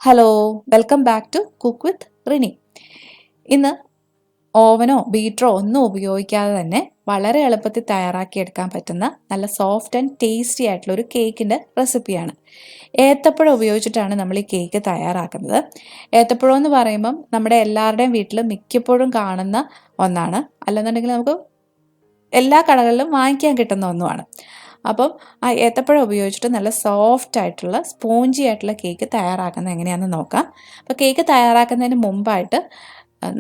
Hello, welcome back to cook with Rini. ഇന്ന് ഓവനോ ബീറ്ററോ ഒന്നും ഉപയോഗിക്കാതെ തന്നെ വളരെ എളുപ്പത്തിൽ തയ്യാറാക്കിയെടുക്കാൻ പറ്റുന്ന നല്ല സോഫ്റ്റ് ആൻഡ് ടേസ്റ്റി ആയിട്ടുള്ള ഒരു കേക്കിൻ്റെ റെസിപ്പിയാണ്. ഏത്തപ്പഴം ഉപയോഗിച്ചിട്ടാണ് നമ്മൾ ഈ കേക്ക് തയ്യാറാക്കുന്നത്. ഏത്തപ്പഴം എന്ന് പറയുമ്പം നമ്മുടെ എല്ലാവരുടെയും വീട്ടിൽ മിക്കപ്പോഴും കാണുന്ന ഒന്നാണ്. അല്ലെന്നുണ്ടെങ്കിൽ നമുക്ക് എല്ലാ കടകളിലും വാങ്ങിക്കാൻ കിട്ടുന്ന ഒന്നുമാണ്. അപ്പം ആ ഏത്തപ്പഴം ഉപയോഗിച്ചിട്ട് നല്ല സോഫ്റ്റ് ആയിട്ടുള്ള സ്പോഞ്ചി ആയിട്ടുള്ള കേക്ക് തയ്യാറാക്കുന്നത് എങ്ങനെയാണെന്ന് നോക്കാം. അപ്പോൾ കേക്ക് തയ്യാറാക്കുന്നതിന് മുമ്പായിട്ട്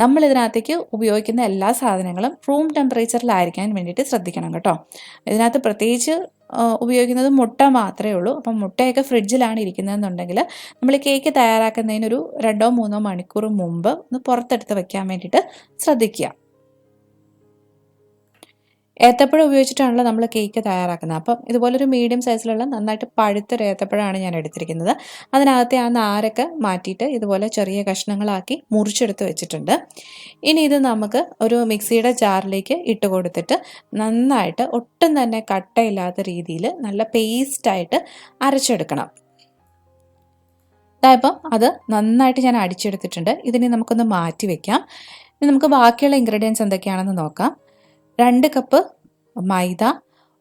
നമ്മൾ ഇതിനകത്തേക്ക് ഉപയോഗിക്കുന്ന എല്ലാ സാധനങ്ങളും റൂം ടെമ്പറേച്ചറിലായിരിക്കാൻ വേണ്ടിയിട്ട് ശ്രദ്ധിക്കണം കേട്ടോ. ഇതിനകത്ത് പ്രത്യേകിച്ച് ഉപയോഗിക്കുന്നത് മുട്ട മാത്രമേ ഉള്ളൂ. അപ്പം മുട്ടയൊക്കെ ഫ്രിഡ്ജിലാണ് ഇരിക്കുന്നതെന്നുണ്ടെങ്കിൽ നമ്മൾ കേക്ക് തയ്യാറാക്കുന്നതിനൊരു 2-3 മണിക്കൂർ മുമ്പ് ഒന്ന് പുറത്തെടുത്ത് വെക്കാൻ വേണ്ടിയിട്ട് ശ്രദ്ധിക്കുക. ഏത്തപ്പഴം ഉപയോഗിച്ചിട്ടാണല്ലോ നമ്മൾ കേക്ക് തയ്യാറാക്കുന്നത്. അപ്പം ഇതുപോലൊരു മീഡിയം സൈസിലുള്ള നന്നായിട്ട് പഴുത്തൊരു ഏത്തപ്പഴമാണ് ഞാൻ എടുത്തിരിക്കുന്നത്. അതിനകത്തെ ആ നാരൊക്കെ മാറ്റിയിട്ട് ഇതുപോലെ ചെറിയ കഷ്ണങ്ങളാക്കി മുറിച്ചെടുത്ത് വെച്ചിട്ടുണ്ട്. ഇനി ഇത് നമുക്ക് ഒരു മിക്സിയുടെ ജാറിലേക്ക് ഇട്ട് കൊടുത്തിട്ട് നന്നായിട്ട് ഒട്ടും തന്നെ കട്ടയില്ലാത്ത രീതിയിൽ നല്ല പേസ്റ്റായിട്ട് അരച്ചെടുക്കണം. ഇതായപ്പം അത് നന്നായിട്ട് ഞാൻ അടിച്ചെടുത്തിട്ടുണ്ട്. ഇതിനെ നമുക്കൊന്ന് മാറ്റി വെക്കാം. ഇനി നമുക്ക് ബാക്കിയുള്ള ഇൻഗ്രീഡിയൻസ് എന്തൊക്കെയാണെന്ന് നോക്കാം. 2 കപ്പ് മൈദ,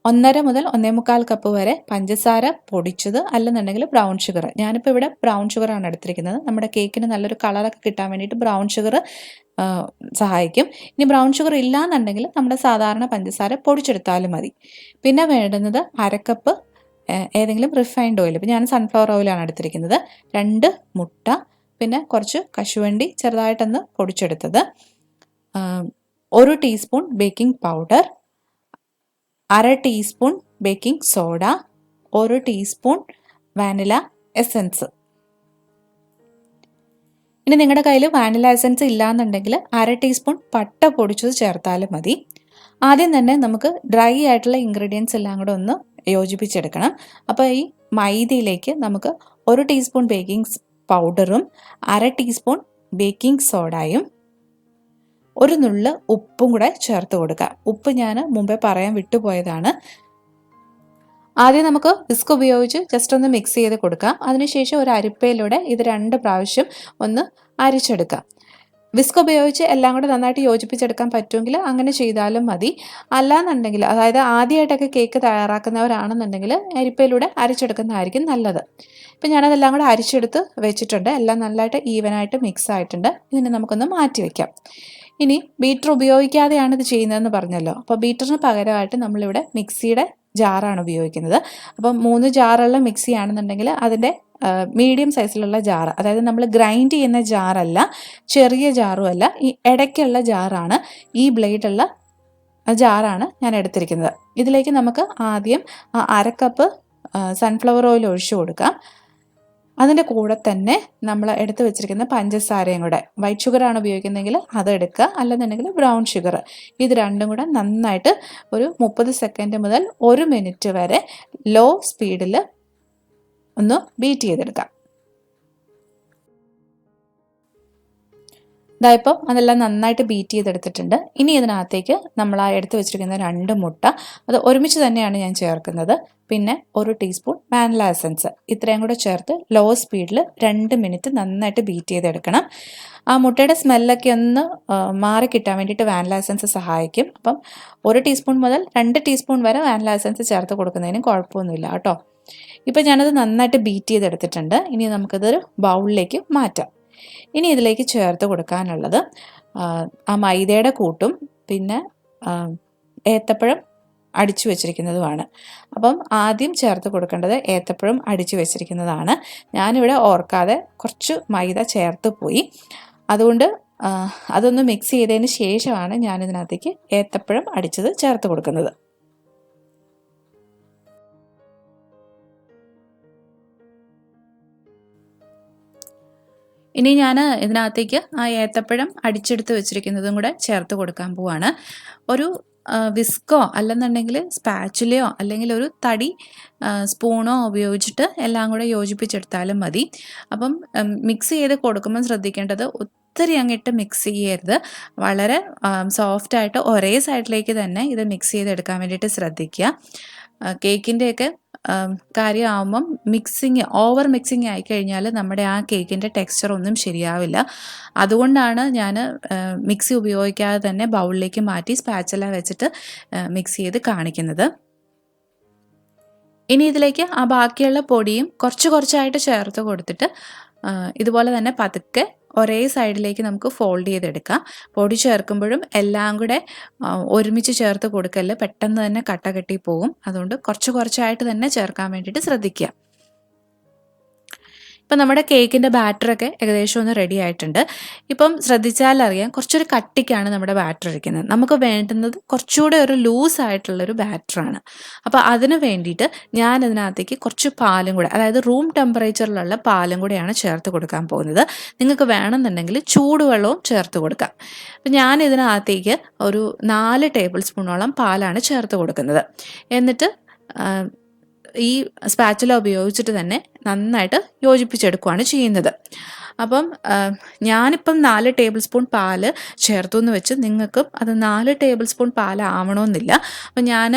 1.5 മുതൽ 1.25 കപ്പ് വരെ പഞ്ചസാര പൊടിച്ചത്, അല്ലെന്നുണ്ടെങ്കിൽ ബ്രൗൺ ഷുഗർ. ഞാനിപ്പോൾ ഇവിടെ ബ്രൗൺ ഷുഗറാണ് എടുത്തിരിക്കുന്നത്. നമ്മുടെ കേക്കിന് നല്ലൊരു കളറൊക്കെ കിട്ടാൻ വേണ്ടിയിട്ട് ബ്രൗൺ ഷുഗർ സഹായിക്കും. ഇനി ബ്രൗൺ ഷുഗർ ഇല്ലാന്നുണ്ടെങ്കിൽ നമ്മുടെ സാധാരണ പഞ്ചസാര പൊടിച്ചെടുത്താലും മതി. പിന്നെ വേണ്ടുന്നത് 1/2 കപ്പ് ഏതെങ്കിലും റിഫൈൻഡ് ഓയിൽ. ഇപ്പോൾ ഞാൻ സൺഫ്ലവർ ഓയിലാണ് എടുത്തിരിക്കുന്നത്. 2 മുട്ട, പിന്നെ കുറച്ച് കശുവണ്ടി ചെറുതായിട്ടൊന്ന് പൊടിച്ചെടുത്തത്, 1 teaspoon baking powder, 1/2 teaspoon baking soda, 1 teaspoon vanilla essence. ഇനി നിങ്ങളുടെ കയ്യിൽ വാനില എസൻസ് ഇല്ലാന്നുണ്ടെങ്കിൽ 1/2 ടീസ്പൂൺ പട്ട പൊടിച്ചത് ചേർത്താലും മതി. ആദ്യം തന്നെ നമുക്ക് ഡ്രൈ ആയിട്ടുള്ള ഇൻഗ്രീഡിയൻസ് എല്ലാം കൂടെ ഒന്ന് യോജിപ്പിച്ചെടുക്കണം. അപ്പോൾ ഈ മൈദയിലേക്ക് നമുക്ക് 1 ടീസ്പൂൺ ബേക്കിംഗ് പൗഡറും 1/2 ടീസ്പൂൺ ബേക്കിംഗ് സോഡയും 1 നുള്ള് ഉപ്പും കൂടെ ചേർത്ത് കൊടുക്കുക. ഉപ്പ് ഞാൻ മുമ്പേ പറയാൻ വിട്ടുപോയതാണ്. ആദ്യം നമുക്ക് വിസ്ക് ഉപയോഗിച്ച് ജസ്റ്റ് ഒന്ന് മിക്സ് ചെയ്ത് കൊടുക്കാം. അതിനുശേഷം ഒരു അരിപ്പയിലൂടെ ഇത് 2 പ്രാവശ്യം ഒന്ന് അരിച്ചെടുക്കാം. വിസ്ക് ഉപയോഗിച്ച് എല്ലാം കൂടെ നന്നായിട്ട് യോജിപ്പിച്ചെടുക്കാൻ പറ്റുമെങ്കിൽ അങ്ങനെ ചെയ്താലും മതി. അല്ലാന്നുണ്ടെങ്കിൽ, അതായത് ആദ്യമായിട്ടൊക്കെ കേക്ക് തയ്യാറാക്കുന്നവരാണെന്നുണ്ടെങ്കിൽ അരിപ്പയിലൂടെ അരിച്ചെടുക്കുന്നതായിരിക്കും നല്ലത്. ഇപ്പം ഞാനതെല്ലാം കൂടെ അരിച്ചെടുത്ത് വെച്ചിട്ടുണ്ട്. എല്ലാം നല്ലതായിട്ട് ഈവനായിട്ട് മിക്സ് ആയിട്ടുണ്ട്. ഇതിനെ നമുക്കൊന്ന് മാറ്റി വയ്ക്കാം. ഇനി ബീറ്റർ ഉപയോഗിക്കാതെയാണ് ഇത് ചെയ്യുന്നതെന്ന് പറഞ്ഞല്ലോ. അപ്പോൾ ബീറ്ററിന് പകരമായിട്ട് നമ്മളിവിടെ മിക്സിയുടെ ജാറാണ് ഉപയോഗിക്കുന്നത്. അപ്പം 3 ജാറുള്ള മിക്സി ആണെന്നുണ്ടെങ്കിൽ അതിൻ്റെ മീഡിയം സൈസിലുള്ള ജാറ്, അതായത് നമ്മൾ ഗ്രൈൻഡ് ചെയ്യുന്ന ജാറല്ല, ചെറിയ ജാറും അല്ല, ഈ ഇടയ്ക്കുള്ള ജാറാണ്, ഈ ബ്ലേഡുള്ള ജാറാണ് ഞാൻ എടുത്തിരിക്കുന്നത്. ഇതിലേക്ക് നമുക്ക് ആദ്യം 1/2 കപ്പ് സൺഫ്ലവർ ഓയിൽ ഒഴിച്ചു കൊടുക്കാം. അതിൻ്റെ കൂടെ തന്നെ നമ്മൾ എടുത്ത് വെച്ചിരിക്കുന്ന പഞ്ചസാരയും കൂടെ, വൈറ്റ് ഷുഗറാണ് ഉപയോഗിക്കുന്നതെങ്കിൽ അതെടുക്കുക, അല്ലെന്നുണ്ടെങ്കിൽ ബ്രൗൺ ഷുഗർ, ഇത് രണ്ടും കൂടെ നന്നായിട്ട് ഒരു 30 സെക്കൻഡ് മുതൽ 1 മിനിറ്റ് വരെ ലോ സ്പീഡിൽ ഒന്ന് ബീറ്റ് ചെയ്തെടുക്കാം. ഇതായപ്പം അതെല്ലാം നന്നായിട്ട് ബീറ്റ് ചെയ്തെടുത്തിട്ടുണ്ട്. ഇനി ഇതിനകത്തേക്ക് നമ്മൾ എടുത്ത് വെച്ചിരിക്കുന്ന 2 മുട്ട അത് ഒരുമിച്ച് തന്നെയാണ് ഞാൻ ചേർക്കുന്നത്. പിന്നെ 1 ടീസ്പൂൺ വാനില എസൻസ്, ഇത്രയും കൂടെ ചേർത്ത് ലോ സ്പീഡിൽ 2 മിനിറ്റ് നന്നായിട്ട് ബീറ്റ് ചെയ്തെടുക്കണം. ആ മുട്ടയുടെ സ്മെല്ലൊക്കെ ഒന്ന് മാറിക്കിട്ടാൻ വേണ്ടിയിട്ട് വാനില എസൻസ് സഹായിക്കും. അപ്പം 1 ടീസ്പൂൺ മുതൽ 2 ടീസ്പൂൺ വരെ വാനില എസൻസ് ചേർത്ത് കൊടുക്കുന്നതിനും കുഴപ്പമൊന്നുമില്ല കേട്ടോ. ഇപ്പം ഞാനത് നന്നായിട്ട് ബീറ്റ് ചെയ്തെടുത്തിട്ടുണ്ട്. ഇനി നമുക്കതൊരു ബൗളിലേക്ക് മാറ്റാം. ഇനി ഇതിലേക്ക് ചേർത്ത് കൊടുക്കാനുള്ളത് ആ മൈദയുടെ കൂട്ടും പിന്നെ ഏത്തപ്പഴം അടിച്ചു വെച്ചിരിക്കുന്നതുമാണ്. അപ്പം ആദ്യം ചേർത്ത് കൊടുക്കേണ്ടത് ഏത്തപ്പഴം അടിച്ചു വെച്ചിരിക്കുന്നതാണ്. ഞാനിവിടെ ഓർക്കാതെ കുറച്ച് മൈദ ചേർത്ത് പോയി. അതുകൊണ്ട് അതൊന്ന് മിക്സ് ചെയ്തതിന് ശേഷമാണ് ഞാനിതിനകത്തേക്ക് ഏത്തപ്പഴം അടിച്ചത് ചേർത്ത് കൊടുക്കുന്നത്. ഇനി ഞാൻ ഇതിനകത്തേക്ക് ആ ഏത്തപ്പഴം അടിച്ചെടുത്ത് വെച്ചിരിക്കുന്നതും കൂടെ ചേർത്ത് കൊടുക്കാൻ പോവാണ്. ഒരു വിസ്കോ അല്ലെന്നുണ്ടെങ്കിൽ സ്പാച്ചുലയോ അല്ലെങ്കിൽ ഒരു തടി സ്പൂണോ ഉപയോഗിച്ചിട്ട് എല്ലാം കൂടെ യോജിപ്പിച്ചെടുത്താലും മതി. അപ്പം മിക്സ് ചെയ്ത് കൊടുക്കുമ്പോൾ ശ്രദ്ധിക്കേണ്ടത് ഒത്തിരി അങ്ങിട്ട് മിക്സ് ചെയ്യരുത്. വളരെ സോഫ്റ്റായിട്ട് ഒരേ സൈഡിലേക്ക് തന്നെ ഇത് മിക്സ് ചെയ്തെടുക്കാൻ വേണ്ടിയിട്ട് ശ്രദ്ധിക്കുക. കേക്കിൻ്റെയൊക്കെ കാര്യമാകുമ്പം ഓവർ മിക്സിങ് ആയിക്കഴിഞ്ഞാൽ നമ്മുടെ ആ കേക്കിൻ്റെ ടെക്സ്ചർ ഒന്നും ശരിയാവില്ല. അതുകൊണ്ടാണ് ഞാൻ മിക്സി ഉപയോഗിക്കാതെ തന്നെ ബൗളിലേക്ക് മാറ്റി സ്പാച്ചല വെച്ചിട്ട് മിക്സ് ചെയ്ത് കാണിക്കുന്നത്. ഇനി ഇതിലേക്ക് ആ ബാക്കിയുള്ള പൊടിയും കുറച്ച് കുറച്ചായിട്ട് ചേർത്ത് കൊടുത്തിട്ട് ഇതുപോലെ തന്നെ പതുക്കെ ഒരേ സൈഡിലേക്ക് നമുക്ക് ഫോൾഡ് ചെയ്തെടുക്കാം. പൊടി ചേർക്കുമ്പോഴും എല്ലാം കൂടെ ഒരുമിച്ച് ചേർത്ത് കൊടുക്കല്, പെട്ടെന്ന് തന്നെ കട്ട കെട്ടി പോകും. അതുകൊണ്ട് കുറച്ച് കുറച്ചായിട്ട് തന്നെ ചേർക്കാൻ വേണ്ടിയിട്ട് ശ്രദ്ധിക്കുക. ഇപ്പം നമ്മുടെ കേക്കിൻ്റെ ബാറ്ററൊക്കെ ഏകദേശം ഒന്ന് റെഡി ആയിട്ടുണ്ട്. ഇപ്പം ശ്രദ്ധിച്ചാലറിയാം കുറച്ചൊരു കട്ടിക്കാണ് നമ്മുടെ ബാറ്റർ ഇരിക്കുന്നത്. നമുക്ക് വേണ്ടുന്നത് കുറച്ചുകൂടെ ഒരു ലൂസായിട്ടുള്ളൊരു ബാറ്ററാണ്. അപ്പോൾ അതിന് വേണ്ടിയിട്ട് ഞാൻ ഇതിനകത്തേക്ക് കുറച്ച് പാലും കൂടെ, അതായത് റൂം ടെമ്പറേച്ചറിലുള്ള പാലും കൂടെയാണ് ചേർത്ത് കൊടുക്കാൻ പോകുന്നത്. നിങ്ങൾക്ക് വേണമെന്നുണ്ടെങ്കിൽ ചൂടുവെള്ളവും ചേർത്ത് കൊടുക്കാം. അപ്പം ഞാൻ ഇതിനകത്തേക്ക് ഒരു 4 ടേബിൾ സ്പൂണോളം പാലാണ് ചേർത്ത് കൊടുക്കുന്നത്. എന്നിട്ട് ഈ സ്പാച്ചുല ഉപയോഗിച്ചിട്ട് തന്നെ നന്നായിട്ട് യോജിപ്പിച്ചെടുക്കുകയാണ് ചെയ്യുന്നത്. അപ്പം ഞാനിപ്പം 4 ടേബിൾ സ്പൂൺ പാല് ചേർത്തു എന്ന് വെച്ച് നിങ്ങൾക്കും അത് 4 ടേബിൾ സ്പൂൺ പാലാവണമെന്നില്ല. അപ്പം ഞാൻ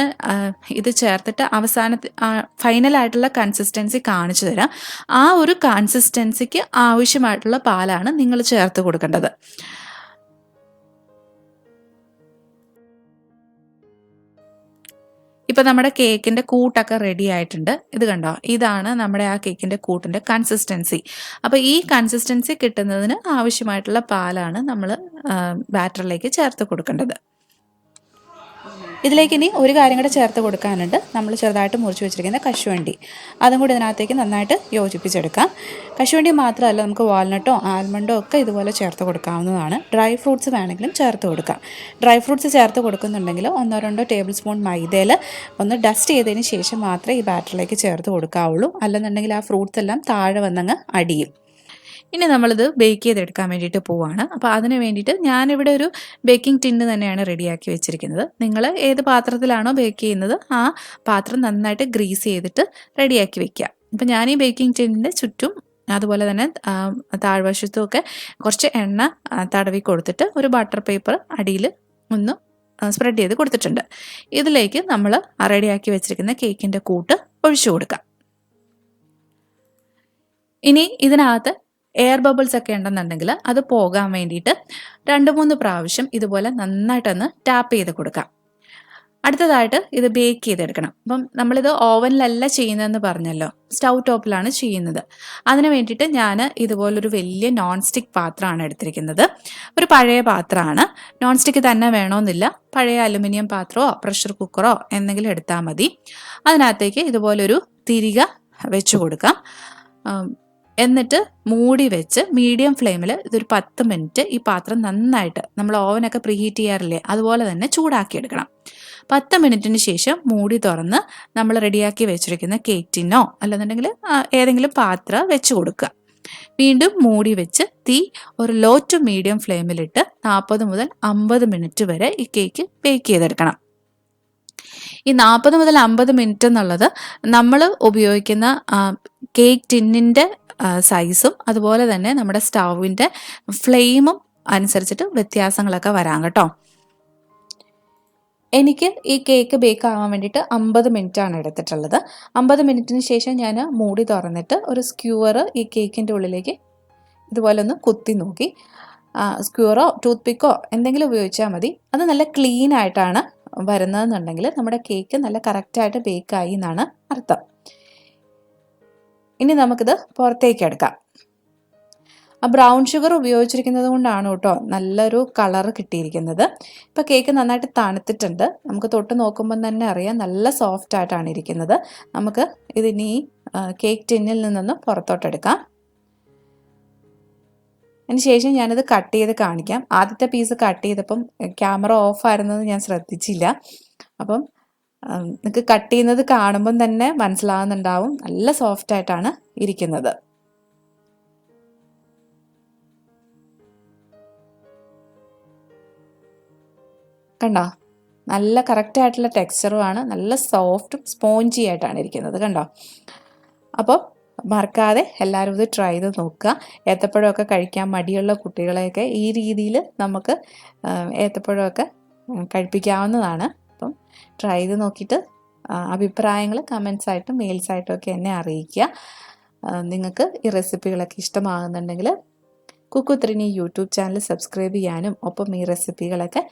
ഇത് ചേർത്തിട്ട് ഫൈനലായിട്ടുള്ള കൺസിസ്റ്റൻസി കാണിച്ചു തരാം. ആ ഒരു കൺസിസ്റ്റൻസിക്ക് ആവശ്യമായിട്ടുള്ള പാലാണ് നിങ്ങൾ ചേർത്ത് കൊടുക്കേണ്ടത്. ഇപ്പം നമ്മുടെ കേക്കിൻ്റെ കൂട്ടൊക്കെ റെഡി ആയിട്ടുണ്ട്. ഇത് കണ്ടോ, ഇതാണ് നമ്മുടെ ആ കേക്കിൻ്റെ കൂട്ടിൻ്റെ കൺസിസ്റ്റൻസി. അപ്പോൾ ഈ കൺസിസ്റ്റൻസി കിട്ടുന്നതിന് ആവശ്യമായിട്ടുള്ള പാലാണ് നമ്മൾ ബാറ്ററിലേക്ക് ചേർത്ത് കൊടുക്കേണ്ടത്. ഇതിലേക്ക് ഇനി ഒരു കാര്യം കൂടെ ചേർത്ത് കൊടുക്കാനുണ്ട്. നമ്മൾ ചെറുതായിട്ട് മുറിച്ച് വെച്ചിരിക്കുന്ന കശുവണ്ടി, അതും കൂടി ഇതിനകത്തേക്ക് നന്നായിട്ട് യോജിപ്പിച്ചെടുക്കാം. കശുവണ്ടി മാത്രമല്ല, നമുക്ക് വാൾനട്ടോ ആൽമണ്ടോ ഒക്കെ ഇതുപോലെ ചേർത്ത് കൊടുക്കാവുന്നതാണ്. ഡ്രൈ ഫ്രൂട്ട്സ് വേണമെങ്കിലും ചേർത്ത് കൊടുക്കാം. ഡ്രൈ ഫ്രൂട്ട്സ് ചേർത്ത് കൊടുക്കുന്നുണ്ടെങ്കിൽ 1-2 ടേബിൾ സ്പൂൺ മൈദയിൽ ഒന്ന് ഡസ്റ്റ് ചെയ്തതിന് ശേഷം മാത്രമേ ഈ ബാറ്ററിലേക്ക് ചേർത്ത് കൊടുക്കാവുള്ളൂ. അല്ലെന്നുണ്ടെങ്കിൽ ആ ഫ്രൂട്ട്സ് എല്ലാം താഴെ വന്നങ്ങ് അടിയും. ഇനി നമ്മളിത് ബേക്ക് ചെയ്തെടുക്കാൻ വേണ്ടിയിട്ട് പോവുകയാണ്. അപ്പോൾ അതിന് വേണ്ടിയിട്ട് ഞാനിവിടെ ഒരു ബേക്കിംഗ് ടിന്ന് തന്നെയാണ് റെഡിയാക്കി വെച്ചിരിക്കുന്നത്. നിങ്ങൾ ഏത് പാത്രത്തിലാണോ ബേക്ക് ചെയ്യുന്നത് ആ പാത്രം നന്നായിട്ട് ഗ്രീസ് ചെയ്തിട്ട് റെഡിയാക്കി വെക്കുക. അപ്പോൾ ഞാൻ ഈ ബേക്കിംഗ് ടിന്നിൻ്റെ ചുറ്റും അതുപോലെ തന്നെ താഴ്വശത്തും ഒക്കെ കുറച്ച് എണ്ണ തടവി കൊടുത്തിട്ട് ഒരു ബട്ടർ പേപ്പർ അടിയിൽ ഒന്ന് സ്പ്രെഡ് ചെയ്ത് കൊടുത്തിട്ടുണ്ട്. ഇതിലേക്ക് നമ്മൾ റെഡിയാക്കി വെച്ചിരിക്കുന്ന കേക്കിൻ്റെ കൂട്ട് ഒഴിച്ചു കൊടുക്കാം. ഇനി ഇതിനകത്ത് എയർ ബബിൾസ് ഒക്കെ ഉണ്ടെന്നുണ്ടെങ്കിൽ അത് പോകാൻ വേണ്ടിയിട്ട് 2-3 പ്രാവശ്യം ഇതുപോലെ നന്നായിട്ടൊന്ന് ടാപ്പ് ചെയ്ത് കൊടുക്കാം. അടുത്തതായിട്ട് ഇത് ബേക്ക് ചെയ്തെടുക്കണം. അപ്പം നമ്മളിത് ഓവനിലല്ല ചെയ്യുന്നതെന്ന് പറഞ്ഞല്ലോ, സ്റ്റൗ ടോപ്പിലാണ് ചെയ്യുന്നത്. അതിന് വേണ്ടിയിട്ട് ഞാൻ ഇതുപോലൊരു വലിയ നോൺ സ്റ്റിക്ക് പാത്രമാണ് എടുത്തിരിക്കുന്നത്. ഒരു പഴയ പാത്രമാണ്. നോൺ സ്റ്റിക്ക് തന്നെ വേണമെന്നില്ല, പഴയ അലുമിനിയം പാത്രമോ പ്രഷർ കുക്കറോ എന്തെങ്കിലും എടുത്താൽ മതി. അതിനകത്തേക്ക് ഇതുപോലൊരു തിരിക വെച്ച് കൊടുക്കാം. എന്നിട്ട് മൂടി വെച്ച് മീഡിയം ഫ്ലെയിമിൽ ഇതൊരു 10 മിനിറ്റ് ഈ പാത്രം നന്നായിട്ട്, നമ്മൾ ഓവനൊക്കെ പ്രീഹീറ്റ് ചെയ്യാറില്ലേ അതുപോലെ തന്നെ ചൂടാക്കിയെടുക്കണം. 10 മിനിറ്റിന് ശേഷം മൂടി തുറന്ന് നമ്മൾ റെഡിയാക്കി വെച്ചിരിക്കുന്ന കേക്ക് ടിന്നോ അല്ലെന്നുണ്ടെങ്കിൽ ഏതെങ്കിലും പാത്രം വെച്ച് കൊടുക്കുക. വീണ്ടും മൂടി വെച്ച് തീ ഒരു ലോ ടു മീഡിയം ഫ്ലെയിമിലിട്ട് 40 മുതൽ 50 മിനിറ്റ് വരെ ഈ കേക്ക് ബേക്ക് ചെയ്തെടുക്കണം. ഈ 40 മുതൽ 50 മിനിറ്റ് എന്നുള്ളത് നമ്മൾ ഉപയോഗിക്കുന്ന കേക്ക് ടിന്നിൻ്റെ സൈസും അതുപോലെ തന്നെ നമ്മുടെ സ്റ്റൗവിൻ്റെ ഫ്ലെയിമും അനുസരിച്ചിട്ട് വ്യത്യാസങ്ങളൊക്കെ വരാം കേട്ടോ. എനിക്ക് ഈ കേക്ക് ബേക്ക് ആവാൻ വേണ്ടിയിട്ട് 50 മിനിറ്റാണ് എടുത്തിട്ടുള്ളത്. 50 മിനിറ്റിന് ശേഷം ഞാൻ മൂടി തുറന്നിട്ട് ഒരു സ്ക്യൂവർ ഈ കേക്കിൻ്റെ ഉള്ളിലേക്ക് ഇതുപോലെ ഒന്ന് കുത്തി നോക്കി. സ്ക്യൂറോ ടൂത്ത് പിക്കോ എന്തെങ്കിലും ഉപയോഗിച്ചാൽ മതി. അത് നല്ല ക്ലീൻ ആയിട്ടാണ് വരുന്നതെന്നുണ്ടെങ്കിൽ നമ്മുടെ കേക്ക് നല്ല കറക്റ്റായിട്ട് ബേക്കായി എന്നാണ് അർത്ഥം. ഇനി നമുക്കിത് പുറത്തേക്ക് എടുക്കാം. ആ ബ്രൗൺ ഷുഗർ ഉപയോഗിച്ചിരിക്കുന്നത് കൊണ്ടാണ് കേട്ടോ നല്ലൊരു കളർ കിട്ടിയിരിക്കുന്നത്. ഇപ്പോൾ കേക്ക് നന്നായിട്ട് തണുത്തിട്ടുണ്ട്. നമുക്ക് തൊട്ട് നോക്കുമ്പോൾ തന്നെ അറിയാം നല്ല സോഫ്റ്റ് ആയിട്ടാണ് ഇരിക്കുന്നത്. നമുക്ക് ഇതിനി കേക്ക് ടിന്നിൽ നിന്നൊന്ന് പുറത്തോട്ടെടുക്കാം. അതിന് ശേഷം ഞാനിത് കട്ട് ചെയ്ത് കാണിക്കാം. ആദ്യത്തെ പീസ് കട്ട് ചെയ്തപ്പം ക്യാമറ ഓഫ് ആയിരുന്നത് ഞാൻ ശ്രദ്ധിച്ചില്ല. അപ്പം നിങ്ങൾക്ക് കട്ട് ചെയ്യുന്നത് കാണുമ്പം തന്നെ മനസ്സിലാവുന്നുണ്ടാവും നല്ല സോഫ്റ്റ് ആയിട്ടാണ് ഇരിക്കുന്നത്. കണ്ടോ, നല്ല കറക്റ്റ് ആയിട്ടുള്ള ടെക്സ്ചറുമാണ്, നല്ല സോഫ്റ്റും സ്പോഞ്ചി ആയിട്ടാണ് ഇരിക്കുന്നത്. കണ്ടോ, അപ്പോൾ മറക്കാതെ എല്ലാവരും ഇത് ട്രൈ ചെയ്ത് നോക്കുക. ഏത്തപ്പഴമൊക്കെ കഴിക്കാൻ മടിയുള്ള കുട്ടികളെയൊക്കെ ഈ രീതിയിൽ നമുക്ക് ഏത്തപ്പഴമൊക്കെ കഴിപ്പിക്കാവുന്നതാണ്. അപ്പം ട്രൈ ചെയ്ത് നോക്കിയിട്ട് അഭിപ്രായങ്ങൾ കമൻസ് ആയിട്ടും മെയിൽസ് ആയിട്ടും ഒക്കെ എന്നെ അറിയിക്കുക. നിങ്ങൾക്ക് ഈ റെസിപ്പികളൊക്കെ ഇഷ്ടമാകുന്നുണ്ടെങ്കിൽ cook with Rini YouTube channel subscribe ചെയ്യാനും ഒപ്പം ഈ റെസിപ്പികളൊക്കെ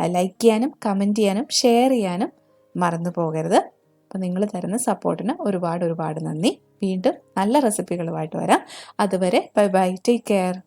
ലൈക്ക് ചെയ്യാനും കമൻറ്റ് ചെയ്യാനും ഷെയർ ചെയ്യാനും മറന്നു പോകരുത്. അപ്പോൾ നിങ്ങൾ തരുന്ന സപ്പോർട്ടിന് ഒരുപാട് നന്ദി. വീണ്ടും നല്ല റെസിപ്പികളുമായിട്ട് വരാം. അതുവരെ ബൈ ബൈ, ടേക്ക് കെയർ.